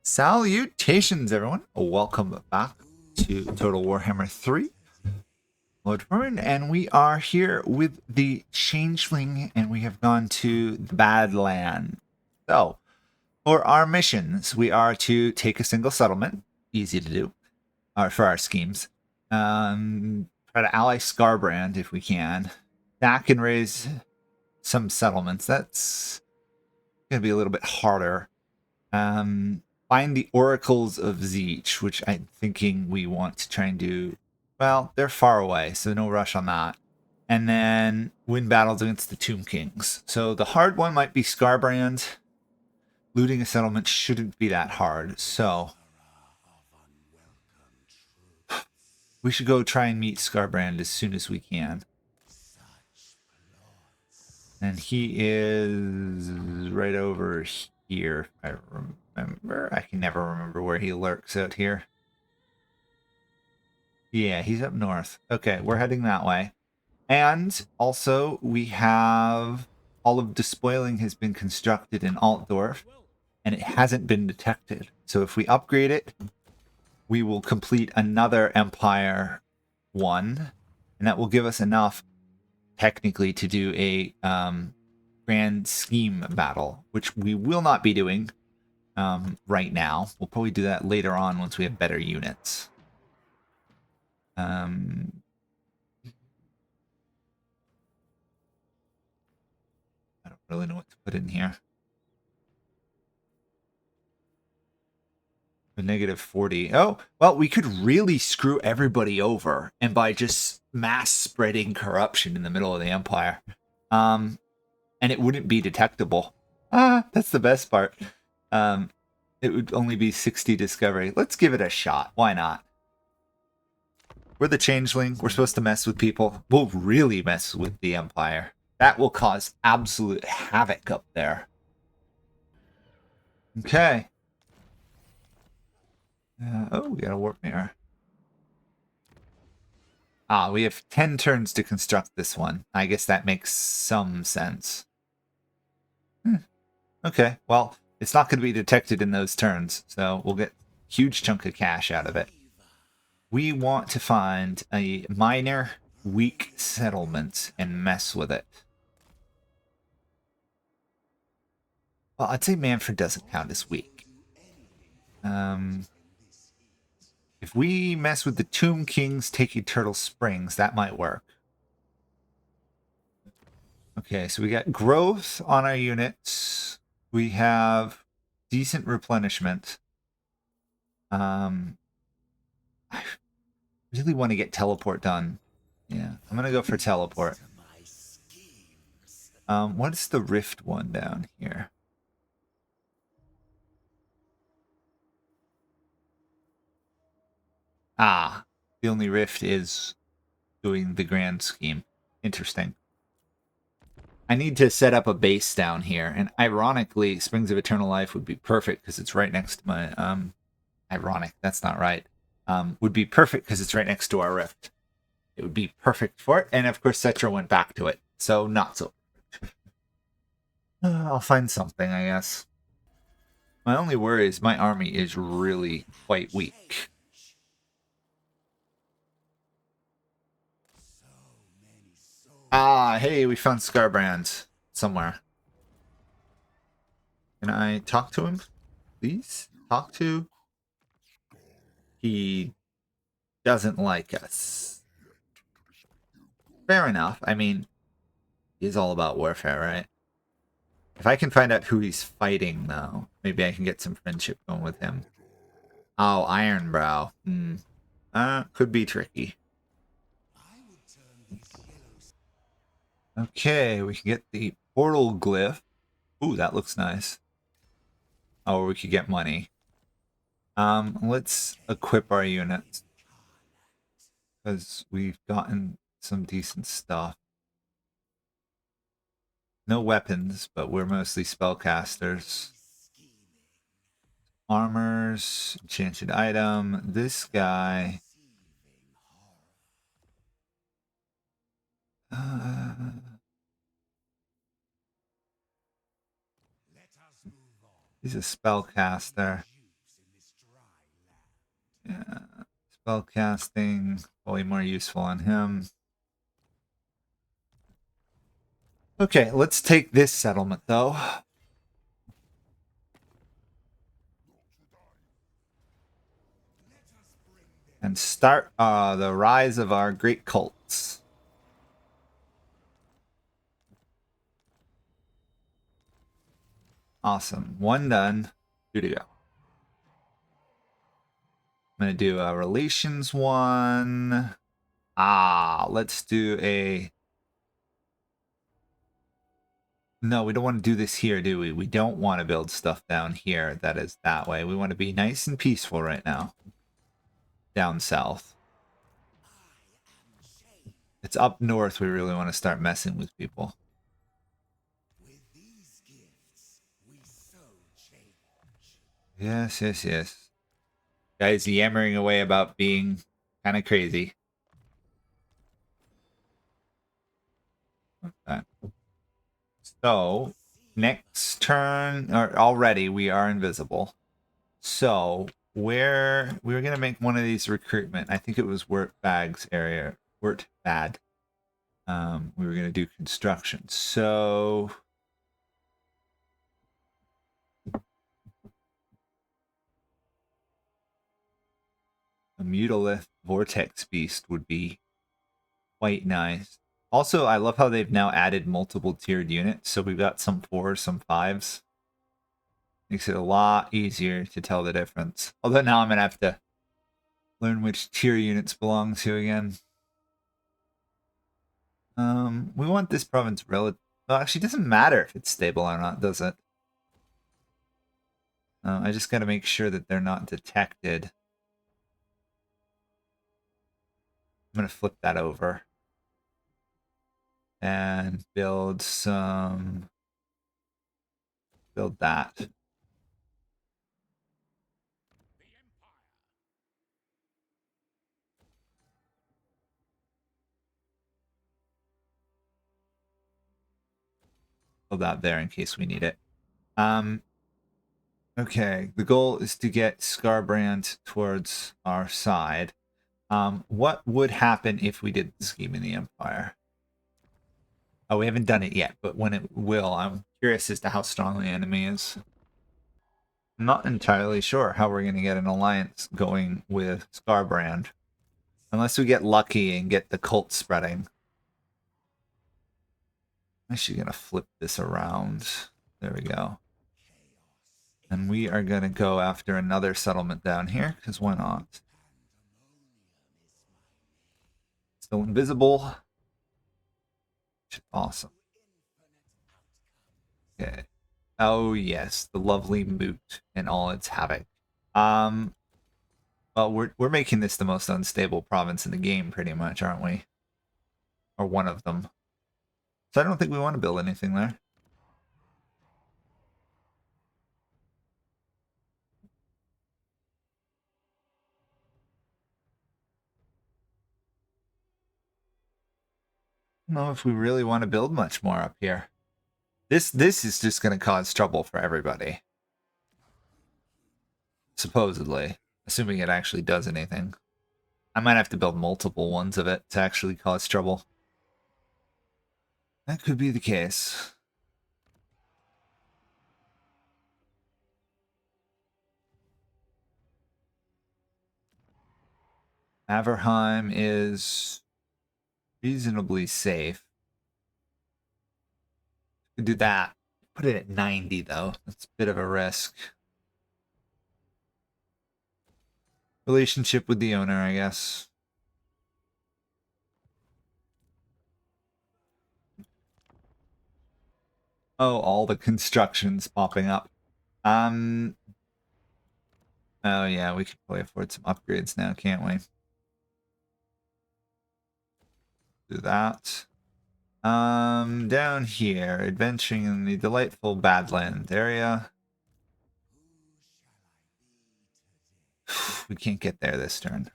Salutations, everyone. Welcome back to Total Warhammer 3 Lord Forwind, and we are here with the Changeling, and we have gone to the Badlands. So, for our missions, we are to take a single settlement, easy to do, for our schemes. Try to ally Scarbrand if we can. That can raise some settlements. That's going to be a little bit harder. Find the Oracles of Zeech, which I'm thinking we want to try and do. Well, they're far away, so no rush on that. And then win battles against the Tomb Kings. So the hard one might be Scarbrand. Looting a settlement shouldn't be that hard, so we should go try and meet Scarbrand as soon as we can. And he is right over here, if I remember. I can never remember where he lurks out here. Yeah, he's up north. Okay, we're heading that way. And also, we have all of Despoiling has been constructed in Altdorf, and it hasn't been detected. So if we upgrade it, we will complete another Empire 1, and that will give us enough, technically, to do a grand scheme battle, which we will not be doing right now. We'll probably do that later on once we have better units. I don't really know what to put in here. A -40. Oh, well, we could really screw everybody over, and by just mass spreading corruption in the middle of the Empire. And it wouldn't be detectable. That's the best part. It would only be 60 discovery. Let's give it a shot. Why not? We're the Changeling. We're supposed to mess with people. We'll really mess with the Empire. That will cause absolute havoc up there. Okay. Oh, we got a warp mirror. We have 10 turns to construct this one. I guess that makes some sense. Okay, well, it's not going to be detected in those turns, so we'll get a huge chunk of cash out of it. We want to find a minor, weak settlement and mess with it. Well, I'd say Manfred doesn't count as weak. If we mess with the Tomb Kings taking Turtle Springs, that might work. Okay, so we got growth on our units. We have decent replenishment. I really want to get teleport done. Yeah, I'm going to go for teleport. What's the rift one down here? The only rift is doing the grand scheme. Interesting. I need to set up a base down here, and ironically, Springs of Eternal Life would be perfect because it's right next to my, ironic, that's not right. Would be perfect because it's right next to our rift. It would be perfect for it, and of course Cetra went back to it, so not so perfect. I'll find something, I guess. My only worry is my army is really quite weak. Hey, we found Scarbrand somewhere. Can I talk to him? Please? Talk to? He doesn't like us. Fair enough. I mean, he's all about warfare, right? If I can find out who he's fighting, though, maybe I can get some friendship going with him. Oh, Ironbrow. Could be tricky. Okay, we can get the portal glyph. Ooh, that looks nice. Oh, we could get money. Let's equip our units. Because we've gotten some decent stuff. No weapons, but we're mostly spellcasters. Armors, enchanted item. This guy. He's a spellcaster. Spell casting, probably more useful on him. Okay, let's take this settlement though. And start the rise of our great cults. Awesome. One done. 2 to go. I'm going to do a relations one. Let's do a... No, we don't want to do this here, do we? We don't want to build stuff down here that is that way. We want to be nice and peaceful right now. Down south. It's up north we really want to start messing with people. Yes, yes, yes. Guys yammering away about being kind of crazy. Okay. So, next turn, or already we are invisible. So, where we were going to make one of these recruitment. I think it was Wurtbag's area. Wurtbad. We were going to do construction. So, a Mutalith Vortex Beast would be quite nice. Also, I love how they've now added multiple tiered units. So we've got some 4s, some 5s. Makes it a lot easier to tell the difference. Although now I'm going to have to learn which tier units belong to again. We want this province relative. Well, actually, it doesn't matter if it's stable or not, does it? I just got to make sure that they're not detected. I'm going to flip that over. And build some... Build that. Build that there in case we need it. Okay, the goal is to get Scarbrand towards our side. What would happen if we did the scheme in the Empire? Oh, we haven't done it yet, but when it will, I'm curious as to how strong the enemy is. I'm not entirely sure how we're going to get an alliance going with Scarbrand. Unless we get lucky and get the cult spreading. I'm actually going to flip this around. There we go. And we are going to go after another settlement down here, because why not? Still invisible. Awesome. Okay. Oh yes, the lovely moot and all its havoc. Well, we're making this the most unstable province in the game, pretty much, aren't we? Or one of them. So I don't think we want to build anything there. I don't know if we really want to build much more up here. This is just going to cause trouble for everybody. Supposedly. Assuming it actually does anything. I might have to build multiple ones of it to actually cause trouble. That could be the case. Averheim is reasonably safe. Could do that. Put it at 90 though. That's a bit of a risk. Relationship with the owner, I guess. Oh, all the constructions popping up. Oh yeah, we could probably afford some upgrades now, can't we? Do that. Down here, adventuring in the delightful Badlands area. We can't get there this turn.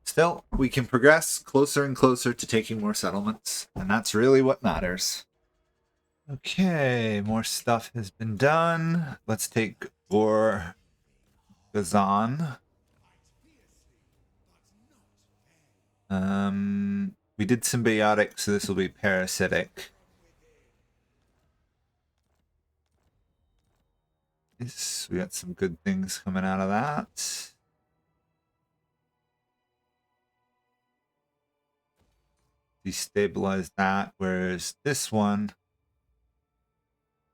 Still, we can progress closer and closer to taking more settlements, and that's really what matters. Okay, more stuff has been done. Let's take Gor Gazan. We did symbiotic, so this will be parasitic. Yes, we got some good things coming out of that. Destabilize that, whereas this one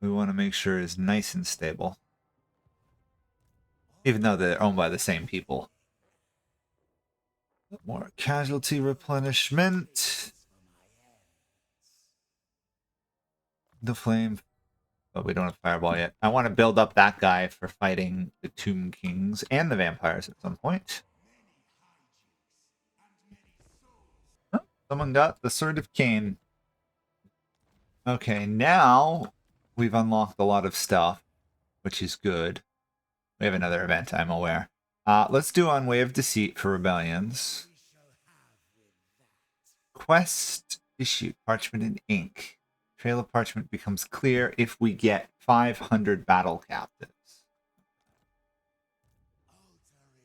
we want to make sure is nice and stable. Even though they're owned by the same people. More casualty replenishment. The flame. But we don't have fireball yet. I want to build up that guy for fighting the Tomb Kings and the vampires at some point. Oh, someone got the Sword of Cain. Okay, now we've unlocked a lot of stuff, which is good. We have another event, I'm aware. Let's do on Way of Deceit for rebellions. Quest issue, parchment and ink. Trail of parchment becomes clear if we get 500 battle captives.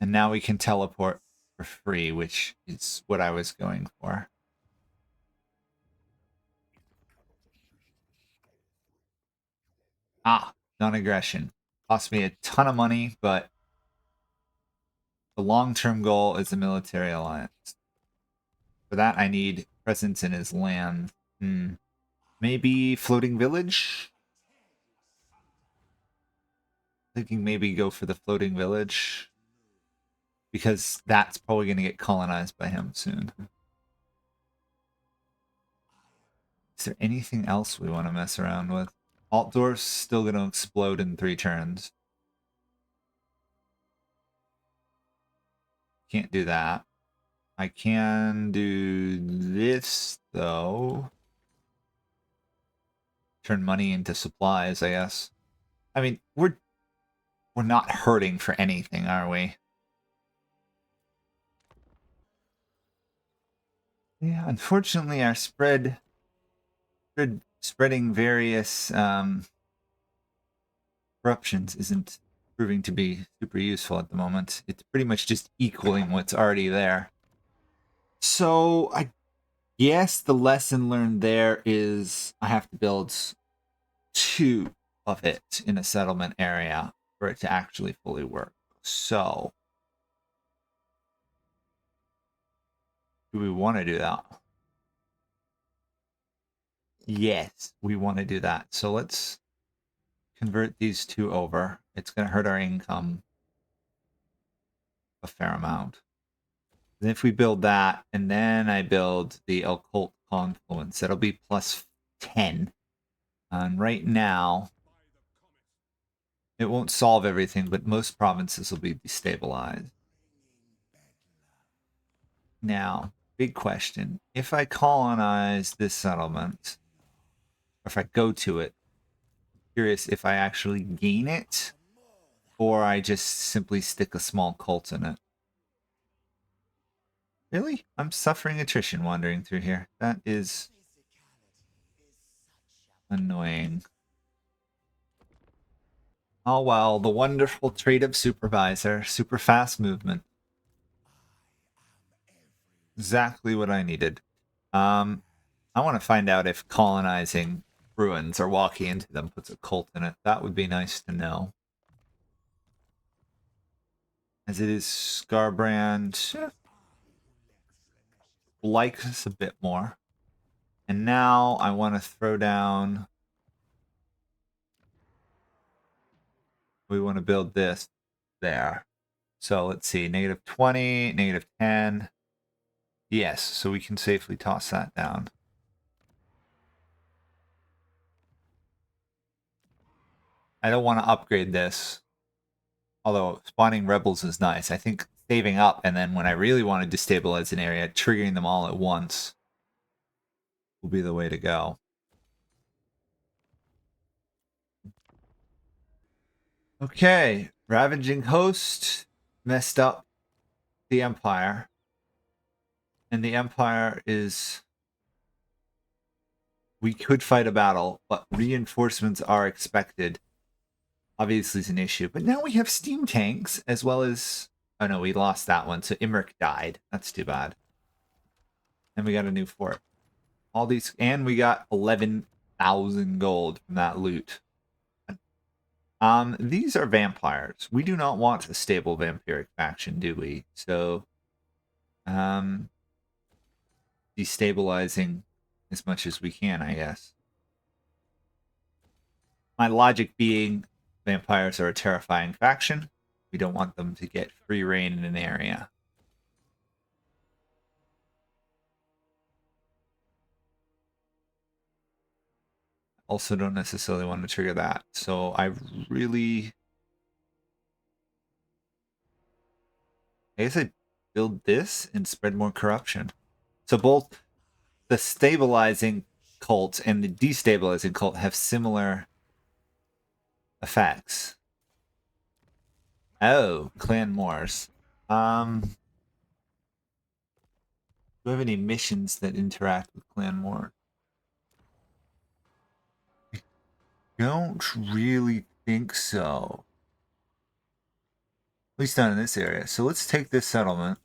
And now we can teleport for free, which is what I was going for. Non-aggression. Cost me a ton of money, but the long-term goal is a military alliance. For that, I need presence in his land. Maybe floating village? Thinking maybe go for the floating village. Because that's probably going to get colonized by him soon. Is there anything else we want to mess around with? Altdorf's still going to explode in 3 turns. Can't do that. I can do this, though. Turn money into supplies, I guess. I mean, we're not hurting for anything, are we? Yeah, unfortunately, our spreading various corruptions isn't proving to be super useful at the moment. It's pretty much just equaling what's already there. So I guess the lesson learned there is I have to build 2 of it in a settlement area for it to actually fully work. So do we want to do that? Yes, we want to do that. So let's convert these 2 over. It's going to hurt our income a fair amount. And if we build that, and then I build the Occult Confluence, that'll be plus 10. And right now, it won't solve everything, but most provinces will be destabilized. Now, big question. If I colonize this settlement, or if I go to it, I'm curious if I actually gain it, or I just simply stick a small cult in it. Really? I'm suffering attrition wandering through here. That is annoying. Oh well, the wonderful trait of supervisor, super fast movement. Exactly what I needed. I want to find out if colonizing ruins or walking into them puts a cult in it. That would be nice to know. As it is Scarbrand likes us a bit more. And now I want to throw down. We want to build this there. So let's see, -20, -10. Yes, so we can safely toss that down. I don't want to upgrade this. Although spawning rebels is nice. I think saving up and then when I really want to destabilize an area, triggering them all at once will be the way to go. Okay, Ravaging Host messed up the Empire. And the Empire is we could fight a battle, but reinforcements are expected. Obviously, is an issue. But now we have steam tanks as well as. Oh no, we lost that one. So Imric died. That's too bad. And we got a new fort. All these, and we got 11,000 gold from that loot. These are vampires. We do not want a stable vampiric faction, do we? So, destabilizing as much as we can, I guess. My logic being, vampires are a terrifying faction. We don't want them to get free reign in an area. Also don't necessarily want to trigger that. So I guess I build this and spread more corruption. So both the stabilizing cult and the destabilizing cult have similar effects. Oh, clan wars. Do I have any missions that interact with clan war? I don't really think so. At least not in this area. So let's take this settlement.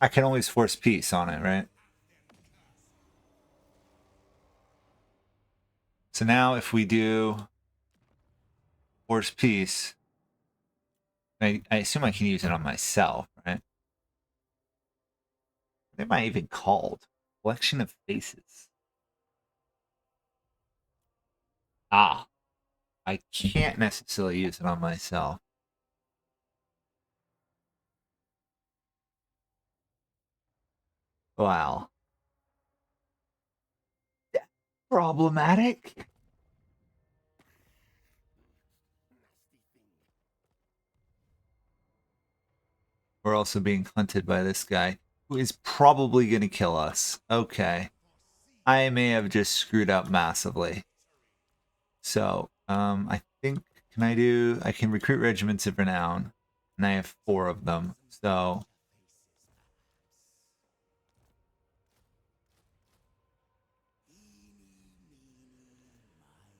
I can always force peace on it, right? So now if we do force peace, I assume I can use it on myself, right? What am I even called? Collection of faces. Ah, I can't necessarily use it on myself. Wow. That's problematic. We're also being hunted by this guy, who is probably going to kill us. Okay. I may have just screwed up massively. So, I think, I can recruit regiments of renown, and I have 4 of them. So,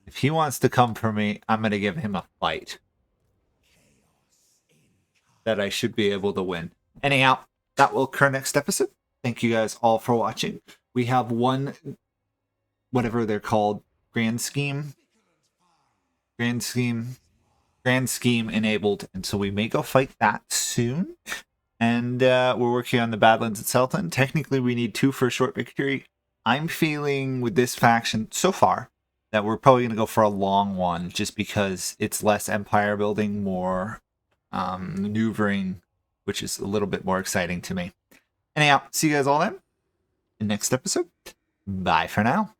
if he wants to come for me, I'm going to give him a fight that I should be able to win. Anyhow, that will occur next episode. Thank you guys all for watching. We have one, whatever they're called, grand scheme enabled, and so we may go fight that soon. And we're working on the Badlands at Southland. Technically, we need 2 for a short victory. I'm feeling with this faction so far that we're probably going to go for a long one, just because it's less empire building, more maneuvering, which is a little bit more exciting to me. Anyhow, see you guys all then in the next episode. Bye for now.